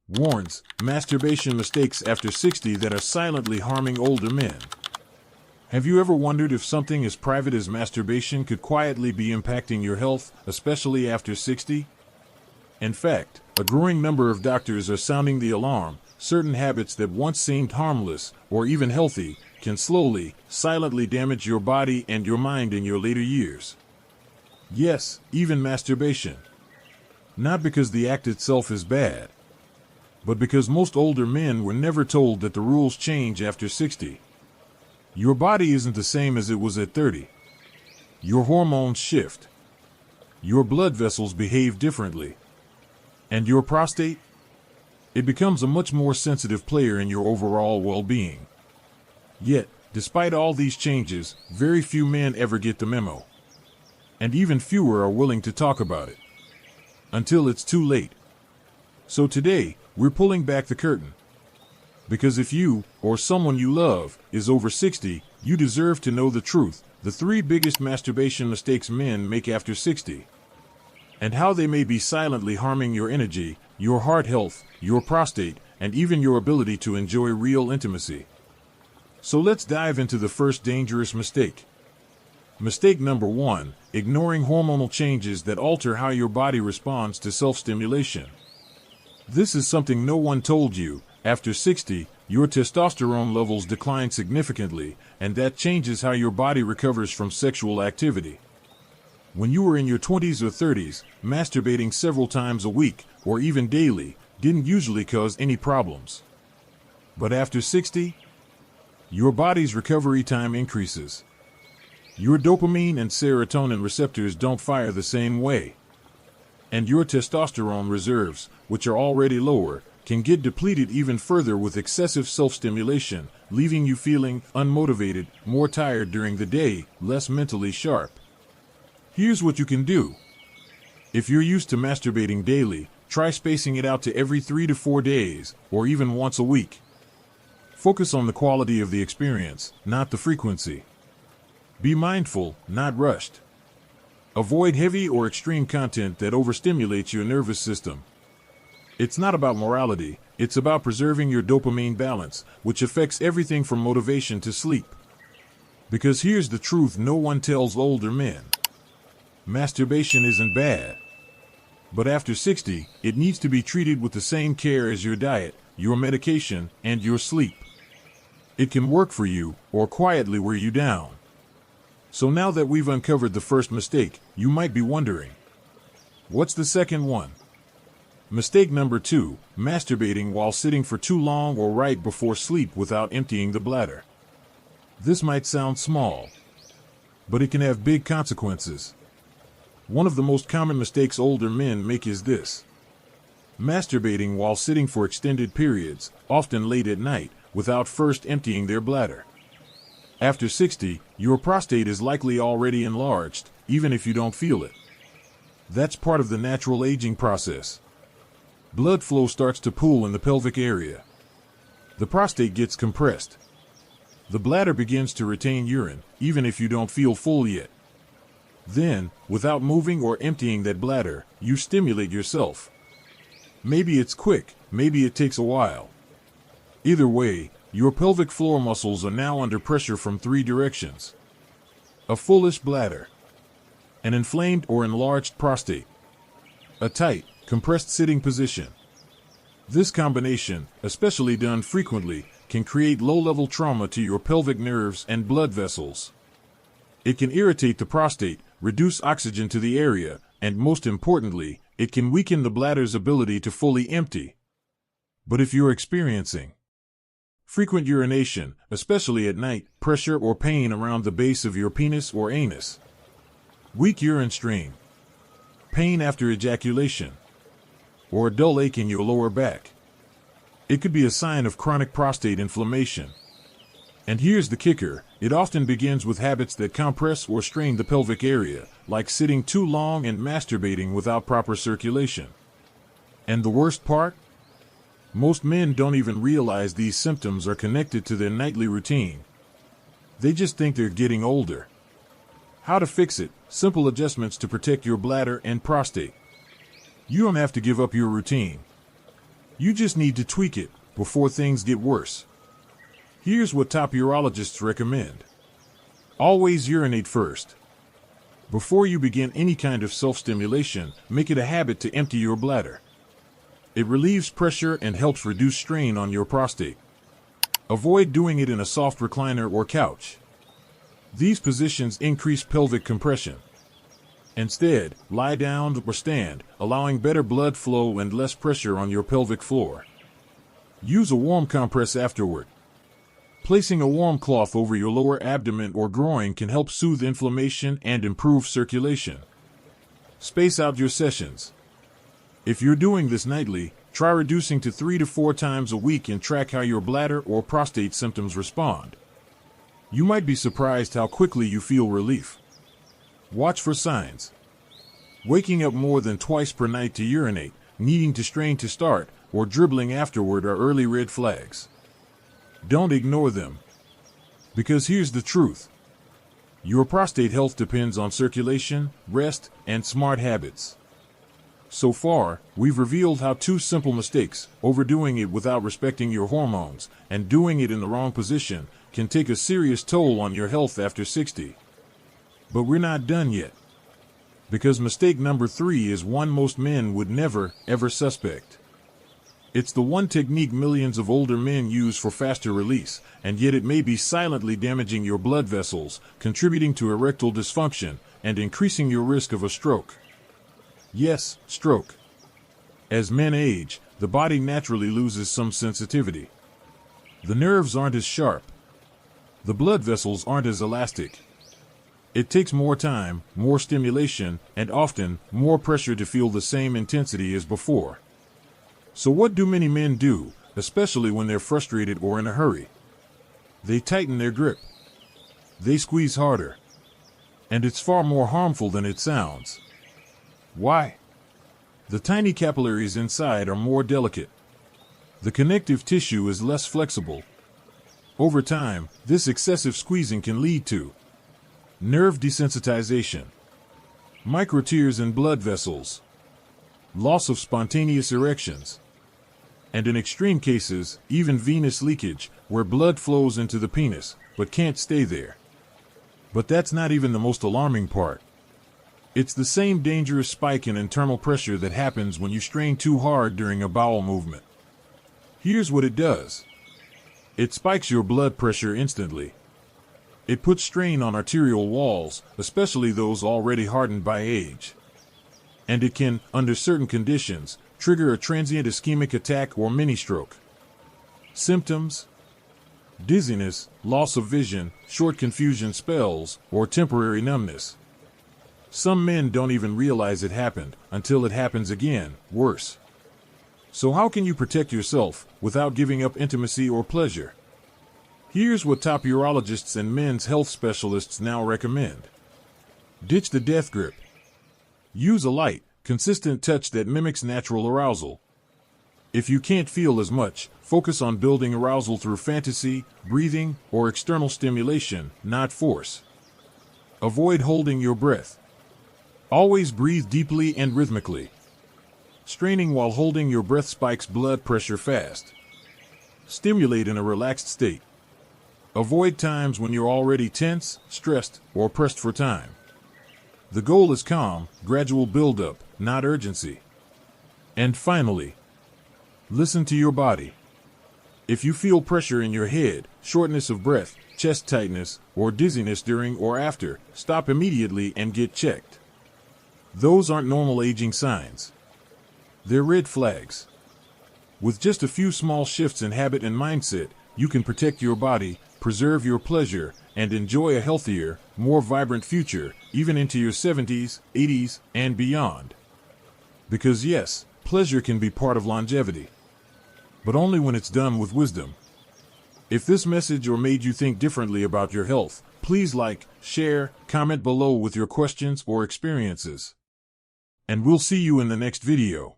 warns masturbation mistakes after 60 that are silently harming older men. Have you ever wondered if something as private as masturbation could quietly be impacting your health, especially after 60? In fact, a growing number of doctors are sounding the alarm. Certain habits that once seemed harmless or even healthy can slowly, silently damage your body and your mind in your later years. Yes, even masturbation. Not because the act itself is bad, but because most older men were never told that the rules change after 60. Your body isn't the same as it was at 30. Your hormones shift. Your blood vessels behave differently. And your prostate? It becomes a much more sensitive player in your overall well-being. Yet, despite all these changes, very few men ever get the memo. And even fewer are willing to talk about it. Until it's too late. So today, we're pulling back the curtain. Because if you, or someone you love, is over 60, you deserve to know the truth, the 3 biggest masturbation mistakes men make after 60. And how they may be silently harming your energy, your heart health, your prostate, and even your ability to enjoy real intimacy. So let's dive into the first dangerous mistake. Mistake number 1, ignoring hormonal changes that alter how your body responds to self-stimulation. This is something no one told you. After 60, your testosterone levels decline significantly, and that changes how your body recovers from sexual activity. When you were in your 20s or 30s, masturbating several times a week, or even daily, didn't usually cause any problems. But after 60, your body's recovery time increases. Your dopamine and serotonin receptors don't fire the same way. And your testosterone reserves, which are already lower, can get depleted even further with excessive self-stimulation, leaving you feeling unmotivated, more tired during the day, less mentally sharp. Here's what you can do. If you're used to masturbating daily, try spacing it out to every 3 to 4 days, or even once a week. Focus on the quality of the experience, not the frequency. Be mindful, not rushed. Avoid heavy or extreme content that overstimulates your nervous system. It's not about morality, it's about preserving your dopamine balance, which affects everything from motivation to sleep. Because here's the truth no one tells older men. Masturbation isn't bad. But after 60, it needs to be treated with the same care as your diet, your medication, and your sleep. It can work for you, or quietly wear you down. So now that we've uncovered the first mistake, you might be wondering, what's the second one? Mistake number 2, masturbating while sitting for too long or right before sleep without emptying the bladder. This might sound small, but it can have big consequences. One of the most common mistakes older men make is this: masturbating while sitting for extended periods, often late at night, without first emptying their bladder. After 60, your prostate is likely already enlarged, even if you don't feel it. That's part of the natural aging process. Blood flow starts to pool in the pelvic area. The prostate gets compressed. The bladder begins to retain urine, even if you don't feel full yet. Then, without moving or emptying that bladder, you stimulate yourself. Maybe it's quick, maybe it takes a while. Either way, your pelvic floor muscles are now under pressure from 3 directions. A foolish bladder, an inflamed or enlarged prostate, a tight, compressed sitting position. This combination, especially done frequently, can create low-level trauma to your pelvic nerves and blood vessels. It can irritate the prostate, reduce oxygen to the area, and most importantly, it can weaken the bladder's ability to fully empty. But if you're experiencing frequent urination, especially at night, pressure or pain around the base of your penis or anus, weak urine stream, pain after ejaculation, or a dull ache in your lower back, it could be a sign of chronic prostate inflammation. And here's the kicker, it often begins with habits that compress or strain the pelvic area, like sitting too long and masturbating without proper circulation. And the worst part? Most men don't even realize these symptoms are connected to their nightly routine. They just think they're getting older. How to fix it? Simple adjustments to protect your bladder and prostate. You don't have to give up your routine. You just need to tweak it before things get worse. Here's what top urologists recommend. Always urinate first. Before you begin any kind of self-stimulation, make it a habit to empty your bladder. It relieves pressure and helps reduce strain on your prostate. Avoid doing it in a soft recliner or couch. These positions increase pelvic compression. Instead, lie down or stand, allowing better blood flow and less pressure on your pelvic floor. Use a warm compress afterward. Placing a warm cloth over your lower abdomen or groin can help soothe inflammation and improve circulation. Space out your sessions. If you're doing this nightly, try reducing to 3 to 4 times a week and track how your bladder or prostate symptoms respond. You might be surprised how quickly you feel relief. Watch for signs. Waking up more than twice per night to urinate, needing to strain to start, or dribbling afterward are early red flags. Don't ignore them. Because here's the truth. Your prostate health depends on circulation, rest, and smart habits. So far, we've revealed how 2 simple mistakes, overdoing it without respecting your hormones, and doing it in the wrong position, can take a serious toll on your health after 60. But we're not done yet. Because mistake number 3 is one most men would never, ever suspect. It's the one technique millions of older men use for faster release, and yet it may be silently damaging your blood vessels, contributing to erectile dysfunction, and increasing your risk of a stroke. Yes, stroke. As men age, the body naturally loses some sensitivity. The nerves aren't as sharp. The blood vessels aren't as elastic. It takes more time, more stimulation, and often more pressure to feel the same intensity as before. So what do many men do, especially when they're frustrated or in a hurry? They tighten their grip. They squeeze harder. And it's far more harmful than it sounds. Why? The tiny capillaries inside are more delicate. The connective tissue is less flexible. Over time, this excessive squeezing can lead to nerve desensitization, microtears in blood vessels, loss of spontaneous erections, and in extreme cases, even venous leakage, where blood flows into the penis, but can't stay there. But that's not even the most alarming part. It's the same dangerous spike in internal pressure that happens when you strain too hard during a bowel movement. Here's what it does. It spikes your blood pressure instantly. It puts strain on arterial walls, especially those already hardened by age. And it can, under certain conditions, trigger a transient ischemic attack or mini-stroke. Symptoms: dizziness, loss of vision, short confusion spells, or temporary numbness. Some men don't even realize it happened until it happens again, worse. So how can you protect yourself without giving up intimacy or pleasure? Here's what top urologists and men's health specialists now recommend. Ditch the death grip. Use a light, consistent touch that mimics natural arousal. If you can't feel as much, focus on building arousal through fantasy, breathing, or external stimulation, not force. Avoid holding your breath. Always breathe deeply and rhythmically. Straining while holding your breath spikes blood pressure fast. Stimulate in a relaxed state. Avoid times when you're already tense, stressed, or pressed for time. The goal is calm, gradual build-up, not urgency. And finally, listen to your body. If you feel pressure in your head, shortness of breath, chest tightness, or dizziness during or after, stop immediately and get checked. Those aren't normal aging signs. They're red flags. With just a few small shifts in habit and mindset, you can protect your body, preserve your pleasure, and enjoy a healthier, more vibrant future, even into your 70s, 80s, and beyond. Because yes, pleasure can be part of longevity. But only when it's done with wisdom. If this message made you think differently about your health, please like, share, comment below with your questions or experiences. And we'll see you in the next video.